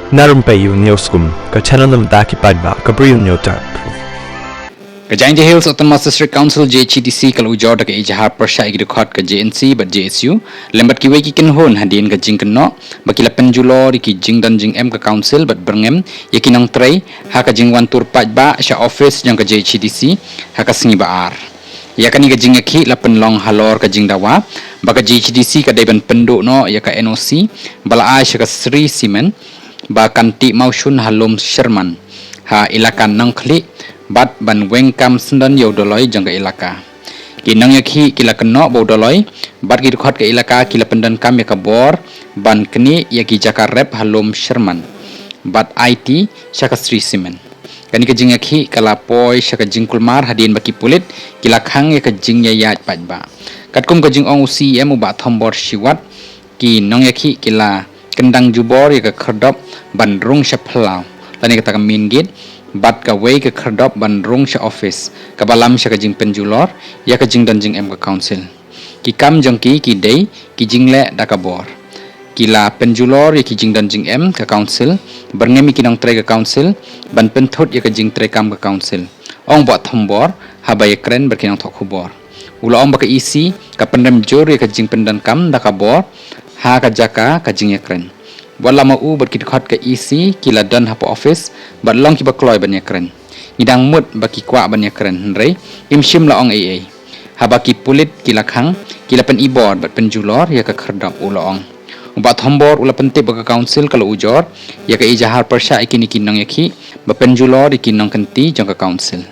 Narum payu neoskum ka channel nam daki padba ka briu neotar. Kajang Hills Autonomous District Council JHDC kalau ujor dak ijahar persya igi record ke JNC but JSU lembat ki weki ken hon hadin ka jing keno baki la penjulo ki jing dan jing M ka council but berngem yakin nang tray ha ka jing wan tur paj ba sha office jang ka JHDC ha ka singi baar yakani ka jing ki la penlong halor ka jing dawa baka JHDC ka daiban penduk no ya ka NOC bala ai sha ka Sri Simen ba kanti maushun halom Sherman ha ilakan nang kli bat ban wengkam sendan yo doloi jangka ilaka kinang yakhi kila keno bo doloi bat ki record ke ilaka kila pendan kam ya kabor ban keni yaki jakar rep halom Sherman bat IT syaka Sri Simen kani ke jing yakhi kala poi syaka jingkulmar hadin baki pulit kila khang ya ke jing ya yat pajba katkum ke jing ong UCM ba thombor siwat ki nong yakhi kila kendang jubor ya ke kherdop ban rung syaplau lani kata min git bat ka wei ke kherdop ban rung sya office ka balam sya ka jing penjulor ya ka jing dan jing M ka council ki kam jongki ki dei ki jing le da ka bor kila penjulor ya ki jing dan jing M ka council berngemi ki nong tre ka council ban penthot ya ka jing tre kam ka council ong bot thombor habay kren berkinang thok khubor ula ong ba ka isi ka pendam jor ya ka jing pendan kam da ka bor ha ka jaka ka jing ya kren wala mau berkit khot ke isi kila dan hapo office bat long ki bakloi ban ya kren ngidang mut baki kwa ban ya kren rei imshim la ong ai habaki pulit kila khang kila pen ibor bat penjulor ya ka kherdap ula ong ubat hombor ula pentip ka council kalau ujor ya ka ijahar persya ikini kinong yakhi ba penjulor ikinong kenti jong ka council